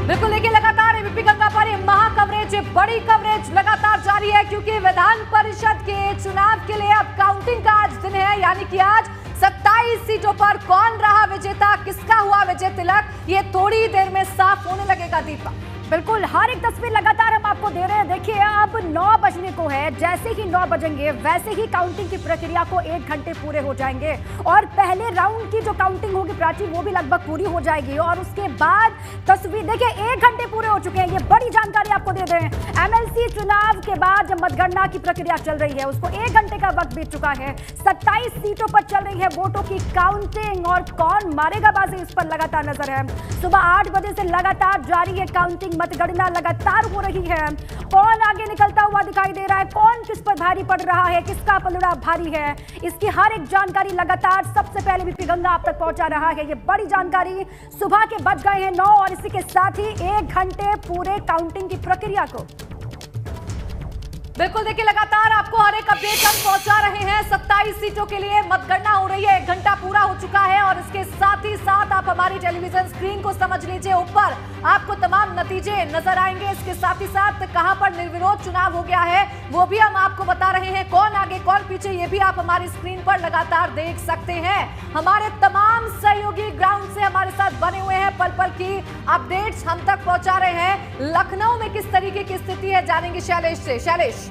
बिल्कुल देखिए, लगातार एबीपी गंगा पर ये महा कवरेज, बड़ी कवरेज लगातार जारी है क्योंकि विधान परिषद के चुनाव के लिए अब काउंटिंग का आज दिन है। यानी कि आज 27 सीटों पर कौन रहा विजेता, किसका हुआ विजय तिलक, ये थोड़ी देर में साफ होने लगेगा। दीपा, बिल्कुल हर एक तस्वीर लगातार हम आपको दे रहे हैं। देखिए अब 9 बजने को है, जैसे ही 9 बजेंगे वैसे ही काउंटिंग की प्रक्रिया को 1 घंटे पूरे हो जाएंगे और पहले राउंड की जो काउंटिंग होगी प्राची, वो भी लगभग पूरी हो जाएगी और उसके बाद तस्वीर देखिए 1 घंटे पूरे हो चुके हैं। ये बड़ी जानकारी आपको दे दें, एमएलसी चुनाव के बाद जब मतगणना की प्रक्रिया चल रही है उसको 1 घंटे का वक्त बीत चुका है। 27 सीटों पर चल रही है वोटों की काउंटिंग और कौन मारेगा बाजी, इस पर लगातार नजर है। सुबह 8 बजे से लगातार जारी है काउंटिंग, मतगणना लगातार हो रही है। कौन आगे निकलता हुआ दिखाई दे रहा है, कौन किस पर भारी पड़ रहा है, किसका पलड़ा भारी है, इसकी हर एक जानकारी लगातार सबसे पहले एबीपी गंगा आप तक पहुंचा रहा है। ये बड़ी जानकारी, सुबह के बज गए हैं 9 और इसी के साथ ही 1 घंटे पूरे काउंटिंग की प्रक्रिया को। बिल्कुल देखिए, लगातार आपको हर एक अपडेट हम पहुंचा रहे हैं। 27 सीटों के लिए मतगणना हो रही है, 1 घंटा पूरा हो चुका है और इसके साथ ही साथ आप हमारी टेलीविजन स्क्रीन को समझ लीजिए, ऊपर आपको तमाम नतीजे नजर आएंगे। इसके साथ ही साथ कहां पर निर्विरोध चुनाव हो गया है वो भी हम आपको बता रहे हैं, कौन आगे कौन पीछे ये भी आप हमारी स्क्रीन पर लगातार देख सकते हैं। हमारे तमाम सहयोगी ग्राउंड से हमारे साथ बने हुए हैं, पल पल की अपडेट्स हम तक पहुंचा रहे हैं। लखनऊ में किस तरीके की स्थिति है जानेंगे शैलेश से। शैलेश,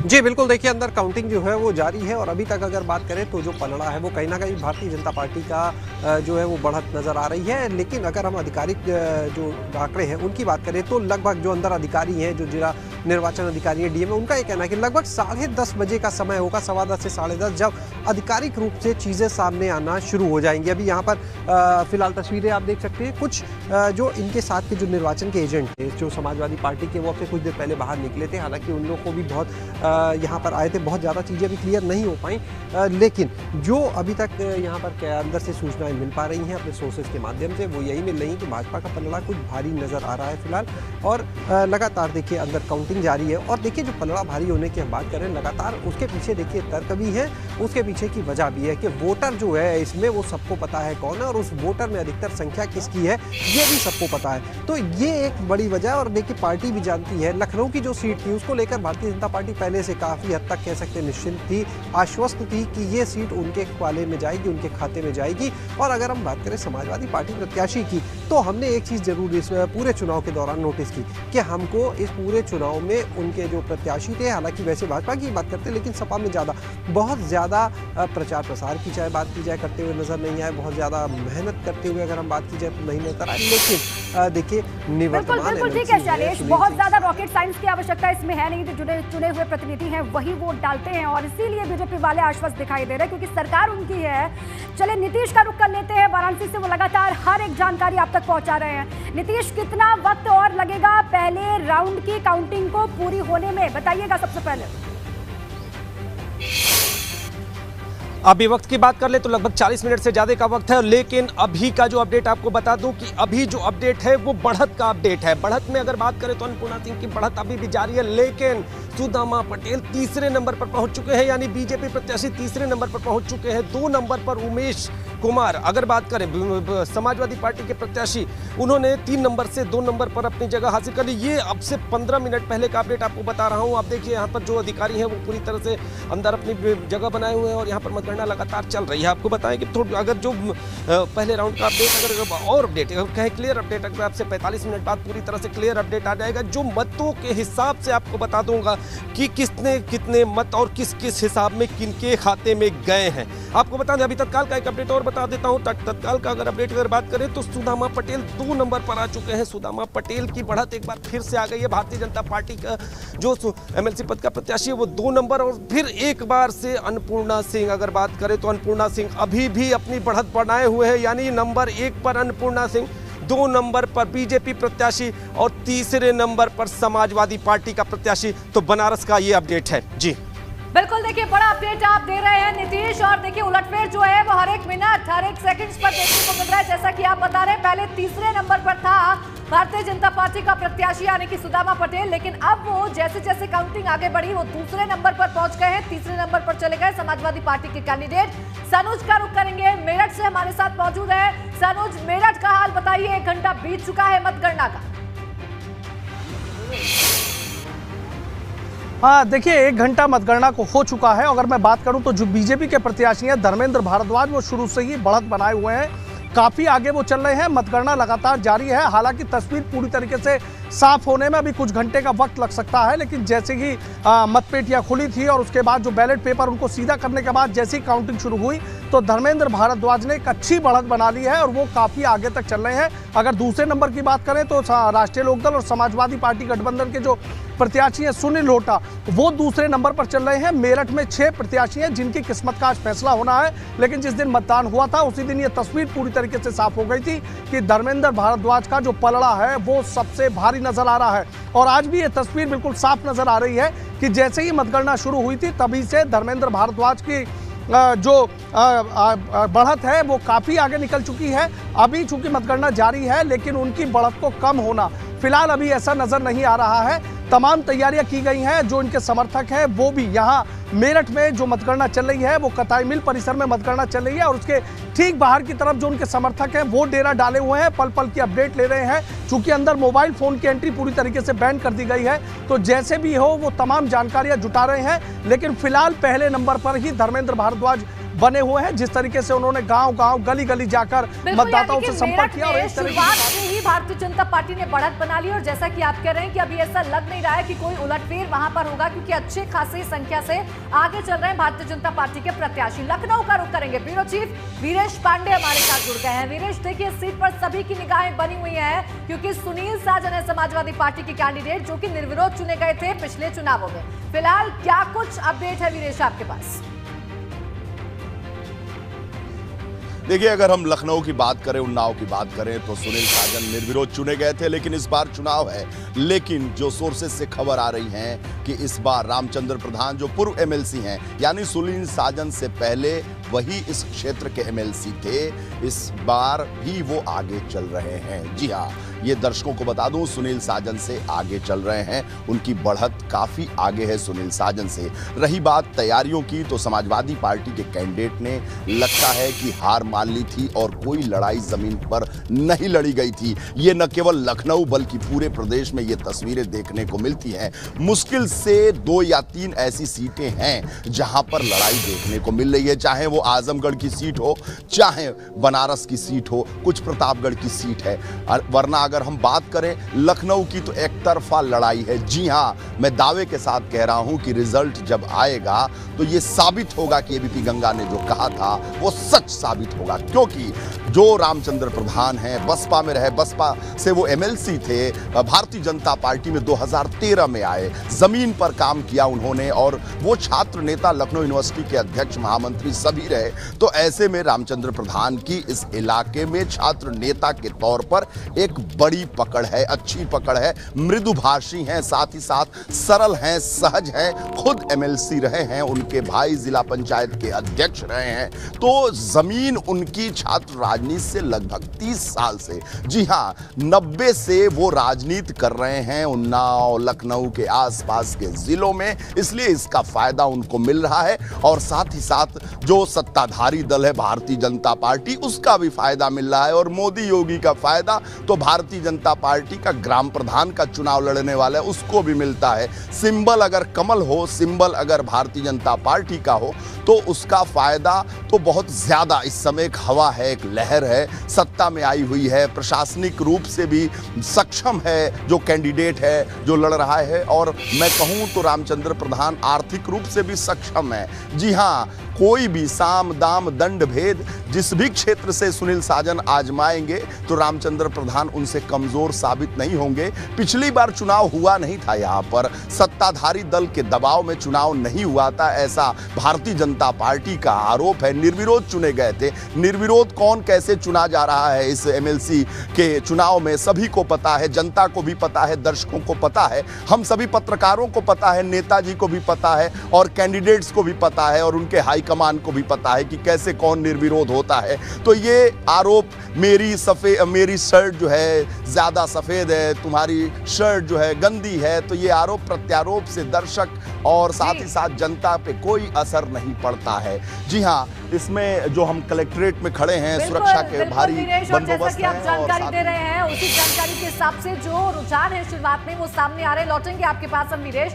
जी बिल्कुल, देखिए अंदर काउंटिंग जो है वो जारी है और अभी तक अगर बात करें तो जो पलड़ा है वो कहीं ना कहीं भारतीय जनता पार्टी का जो है वो बढ़त नज़र आ रही है। लेकिन अगर हम आधिकारिक जो आंकड़े हैं उनकी बात करें तो लगभग जो अंदर अधिकारी हैं, जो जिला निर्वाचन अधिकारी है डीएम, उनका ये कहना है कि लगभग 10:30 बजे का समय होगा, 10:15 से 10:30, जब आधिकारिक रूप से चीज़ें सामने आना शुरू हो जाएंगी। अभी यहाँ पर फिलहाल तस्वीरें आप देख सकते हैं, कुछ जो इनके साथ के जो निर्वाचन के एजेंट थे जो समाजवादी पार्टी के, वो अब से कुछ देर पहले बाहर निकले थे। हालांकि उन लोगों को भी बहुत यहाँ पर आए थे, बहुत ज़्यादा चीज़ें अभी क्लियर नहीं हो पाई, लेकिन जो अभी तक यहाँ पर अंदर से सूचनाएं मिल पा रही हैं अपने सोर्सेज के माध्यम से, वो यही मिल रही कि भाजपा का पलड़ा कुछ भारी नज़र आ रहा है फिलहाल। और लगातार देखिए अंदर काउंटिंग जारी है और देखिए जो पलड़ा भारी होने की हम बात करें, लगातार उसके पीछे देखिए तर्क भी है, उसके पीछे की वजह भी है कि वोटर जो है इसमें वो सबको पता है कौन है और उस वोटर में अधिकतर संख्या किसकी है ये भी सबको पता है। तो ये एक बड़ी वजह है और देखिए पार्टी भी जानती है। लखनऊ की जो सीट थी उसको लेकर भारतीय जनता पार्टी पहले से काफ़ी हद तक कह सकते निश्चिंत थी, आश्वस्त थी कि ये सीट उनके पाले में जाएगी, उनके खाते में जाएगी। और अगर हम बात करें समाजवादी पार्टी प्रत्याशी की, तो हमने एक चीज़ जरूर इस पूरे चुनाव के दौरान नोटिस की कि हमको इस पूरे चुनाव में उनके जो प्रत्याशी थे, हालांकि वैसे भाजपा की बात करते लेकिन सपा में बहुत ज़्यादा प्रचार प्रसार की चाहे बात की जाए करते हुए नजर नहीं आए, बहुत ज़्यादा मेहनत करते हुए अगर हम बात की जाए तो नहीं नजर आए। लेकिन देखिए बिल्कुल ठीक है शैलेश, बहुत ज़्यादा रॉकेट साइंस की आवश्यकता इसमें है नहीं, जो चुने हुए प्रतिनिधि हैं वही वोट डालते हैं और इसीलिए बीजेपी वाले आश्वस्त दिखाई दे रहे हैं क्योंकि सरकार उनकी है। चलिए नीतीश का रुख कर लेते हैं, वाराणसी से वो लगातार हर एक जानकारी आप तक पहुंचा रहे हैं। नीतीश, कितना वक्त और लगेगा पहले राउंड की काउंटिंग को पूरी होने में, बताइएगा सबसे पहले। अभी वक्त की बात कर ले तो लगभग 40 मिनट से ज़्यादा का वक्त है, लेकिन अभी का जो अपडेट आपको बता दूं कि अभी जो अपडेट है वो बढ़त का अपडेट है। बढ़त में अगर बात करें तो अन्नपूर्णा सिंह की बढ़त अभी भी जारी है, लेकिन सुदामा पटेल तीसरे नंबर पर पहुंच चुके हैं, यानी बीजेपी प्रत्याशी तीसरे नंबर पर पहुंच चुके हैं। 2 नंबर पर उमेश कुमार, अगर बात करें समाजवादी पार्टी के प्रत्याशी, उन्होंने 3 नंबर से 2 नंबर पर अपनी जगह हासिल कर ली। ये अब से 15 मिनट पहले का अपडेट आपको बता रहा हूँ। आप देखिए यहाँ पर जो अधिकारी हैं वो पूरी तरह से अंदर अपनी जगह बनाए हुए हैं और यहाँ पर मतगणना लगातार चल रही है। आपको बताएं कि अगर जो पहले राउंड का अपडेट, अगर और अपडेट कहें क्लियर अपडेट, अगर आपसे 45 मिनट बाद पूरी तरह से क्लियर अपडेट आ जाएगा, जो मतों के हिसाब से आपको बता दूंगा कि किसने कितने मत और किस किस हिसाब में किनके खाते में गए हैं। आपको बता दें, अभी तत्काल का एक अपडेट और बता देता हूं। तत्काल का अगर अपडेट अगर बात करें तो सुदामा पटेल 2 नंबर पर आ चुके हैं। सुदामा पटेल की बढ़त एक बार फिर से आ गई है। भारतीय जनता पार्टी का जो एमएलसी पद का प्रत्याशी है वो 2 नंबर, और फिर एक बार से अन्नपूर्णा सिंह, अगर बात करें तो अन्नपूर्णा सिंह अभी भी अपनी बढ़त बनाए हुए हैं, यानी नंबर 1 पर अन्नपूर्णा सिंह, 2 नंबर पर बीजेपी प्रत्याशी और तीसरे नंबर पर समाजवादी पार्टी का प्रत्याशी। तो बनारस का ये अपडेट है जी। बिल्कुल देखिए, बड़ा अपडेट आप दे रहे हैं नीतीश, और देखिए उलटफेर जो है वो हर एक मिनट हर एक सेकंड्स पर देखने को मिल रहा है। जैसा कि आप बता रहे हैं, पहले तीसरे नंबर पर था भारतीय जनता पार्टी का प्रत्याशी यानी कि सुदामा पटेल, लेकिन अब वो जैसे जैसे काउंटिंग आगे बढ़ी वो दूसरे नंबर पर पहुंच गए हैं। तीसरे नंबर पर चले गए समाजवादी पार्टी के कैंडिडेट सनुज का रुख करेंगे। मेरठ से हमारे हमारे साथ मौजूद है। सनोज, मेरठ का हाल बताइए, 1 घंटा बीत चुका है मतगणना का। हाँ देखिए, 1 घंटा मतगणना को हो चुका है। अगर मैं बात करूं तो जो बीजेपी के प्रत्याशी हैं धर्मेंद्र भारद्वाज, वो शुरू से ही बढ़त बनाए हुए हैं, काफी आगे वो चल रहे हैं। मतगणना लगातार जारी है। हालांकि तस्वीर पूरी तरीके से साफ होने में अभी कुछ घंटे का वक्त लग सकता है, लेकिन जैसे ही मतपेटियां खुली थी और उसके बाद जो बैलेट पेपर उनको सीधा करने के बाद जैसे ही काउंटिंग शुरू हुई तो धर्मेंद्र भारद्वाज ने एक अच्छी बढ़त बना ली है और वो काफी आगे तक चल रहे हैं। अगर दूसरे नंबर की बात करें तो राष्ट्रीय लोकदल और समाजवादी पार्टी गठबंधन के जो प्रत्याशी हैं सुनील लोटा, वो दूसरे नंबर पर चल रहे हैं। मेरठ में 6 प्रत्याशी हैं जिनकी किस्मत का आज फैसला होना है, लेकिन जिस दिन मतदान हुआ था उसी दिन ये तस्वीर पूरी तरीके से साफ हो गई थी कि धर्मेंद्र भारद्वाज का जो पलड़ा है वो सबसे भारी नजर आ रहा है। और आज भी ये तस्वीर बिल्कुल साफ नजर आ रही है कि जैसे ही मतगणना शुरू हुई थी तभी से धर्मेंद्र भारद्वाज की जो बढ़त है वो काफ़ी आगे निकल चुकी है। अभी चूंकि मतगणना जारी है, लेकिन उनकी बढ़त को कम होना फिलहाल अभी ऐसा नजर नहीं आ रहा है। तमाम तैयारियां की गई हैं। जो इनके समर्थक हैं वो भी यहाँ मेरठ में जो मतगणना चल रही है वो कताई मिल परिसर में मतगणना चल रही है और उसके ठीक बाहर की तरफ जो उनके समर्थक हैं वो डेरा डाले हुए हैं, पल पल की अपडेट ले रहे हैं। चूंकि अंदर मोबाइल फोन की एंट्री पूरी तरीके से बैन कर दी गई है, तो जैसे भी हो वो तमाम जानकारियां जुटा रहे हैं। लेकिन फिलहाल पहले नंबर पर ही धर्मेंद्र भारद्वाज बने हुए हैं। जिस तरीके से उन्होंने गांव-गांव, गली-गली जाकर मतदाताओं से संपर्क किया और इस शुरुआत से ही भारतीय जनता पार्टी ने बढ़त बना ली। और जैसा कि आप कह रहे हैं कि अभी ऐसा लग नहीं रहा है कि कोई उलटफेर वहां पर होगा, क्योंकि अच्छे खासी संख्या से आगे चल रहे हैं भारतीय जनता पार्टी के प्रत्याशी। लखनऊ का रुख करेंगे, ब्यूरो चीफ वीरेश पांडे हमारे साथ जुड़ गए हैं। वीरेश, देखिए इस सीट पर सभी की निगाहें बनी हुई है, क्योंकि सुनील साजन है समाजवादी पार्टी के कैंडिडेट जो कि निर्विरोध चुने गए थे पिछले चुनावों में। फिलहाल क्या कुछ अपडेट है वीरेश आपके पास? देखिए, अगर हम लखनऊ की बात करें, उन्नाव की बात करें तो सुनील साजन निर्विरोध चुने गए थे, लेकिन इस बार चुनाव है। लेकिन जो सोर्सेस से खबर आ रही है कि इस बार रामचंद्र प्रधान जो पूर्व एमएलसी हैं, यानी सुनील साजन से पहले वही इस क्षेत्र के एमएलसी थे, इस बार भी वो आगे चल रहे हैं। जी हाँ, ये दर्शकों को बता दूं, सुनील साजन से आगे चल रहे हैं। उनकी बढ़त काफी आगे है सुनील साजन से। रही बात तैयारियों की, तो समाजवादी पार्टी के कैंडिडेट ने लगता है कि हार मान ली थी और कोई लड़ाई जमीन पर नहीं लड़ी गई थी। ये न केवल लखनऊ बल्कि पूरे प्रदेश में ये तस्वीरें देखने को मिलती हैं। मुश्किल से 2 या 3 ऐसी सीटें हैं जहां पर लड़ाई देखने को मिल रही है, चाहे वो आजमगढ़ की सीट हो, चाहे बनारस की सीट हो, कुछ प्रतापगढ़ की सीट है। वरना अगर हम बात करें लखनऊ की तो एक तरफा लड़ाई है। जी हां, मैं दावे के साथ कह रहा हूं कि रिजल्ट जब आएगा तो ये साबित होगा कि एबीपी गंगा ने जो कहा था वो सच साबित होगा, क्योंकि जो रामचंद्र प्रधान हैं, बसपा में रहे, बसपा से वो एमएलसी थे, भारतीय जनता पार्टी में 2013 में आए, जमीन पर काम किया उन्होंने और वो छात्र नेता, लखनऊ यूनिवर्सिटी के अध्यक्ष, महामंत्री सभी रहे। तो ऐसे में रामचंद्र प्रधान की इस इलाके में छात्र नेता के तौर पर एक बड़ी पकड़ है, अच्छी पकड़ है। मृदुभाषी हैं, साथ ही साथ सरल हैं, सहज हैं, खुद एमएलसी रहे हैं, उनके भाई जिला पंचायत के अध्यक्ष रहे हैं। तो जमीन उनकी छात्र राजनीति से लगभग 30 साल से, जी हां 90 से वो राजनीति कर रहे हैं उन्नाव, लखनऊ के आसपास के जिलों में, इसलिए इसका फायदा उनको मिल रहा है। और साथ ही साथ जो सत्ताधारी दल है भारतीय जनता पार्टी, उसका भी फायदा मिल रहा है। और मोदी योगी का फायदा तो भारतीय जनता पार्टी का ग्राम प्रधान का चुनाव लड़ने वाला है उसको भी मिलता है। सिंबल अगर कमल हो, सिंबल अगर भारतीय जनता पार्टी का हो, तो उसका फायदा तो बहुत ज्यादा इस समय एक हवा है, एक लहर है, सत्ता में आई हुई है, प्रशासनिक रूप से भी सक्षम है जो कैंडिडेट है, जो लड़ रहा है। और मैं कहूं तो रामचंद्र प्रधान आर्थिक रूप से भी सक्षम है। जी हां, कोई भी साम दाम दंड भेद जिस भी क्षेत्र से सुनील साजन आजमाएंगे तो रामचंद्र प्रधान उनसे कमजोर साबित नहीं होंगे। पिछली बार चुनाव हुआ नहीं था, यहाँ पर सत्ताधारी दल के दबाव में चुनाव नहीं हुआ था, ऐसा भारतीय जनता पार्टी का आरोप है। निर्विरोध चुने गए थे। निर्विरोध कौन कैसे चुना जा रहा है इस एमएलसी के चुनाव में सभी को पता है, जनता को भी पता है, दर्शकों को पता है, हम सभी पत्रकारों को पता है, नेताजी को भी पता है और कैंडिडेट्स को भी पता है और उनके हाईकमान को भी पता पड़ता है कि कैसे कौन निर्विरोध होता है। तो ये आरोप मेरी शर्ट जो है ज़्यादा सफ़ेद है, तुम्हारी शर्ट जो है गंदी है, तो ये आरोप प्रत्यारोप से दर्शक और साथ ही साथ जनता पे कोई असर नहीं पड़ता है। जी हाँ, इसमें जो हम कलेक्ट्रेट में खड़े हैं, सुरक्षा के भारी बंदोबस्त आप जानकारी दे रहे हैं, उसी जानकारी के हिसाब से जो रुझान है शुरुआत में वो सामने आ रहे हैं। लौटेंगे आपके पास हम वीरेश।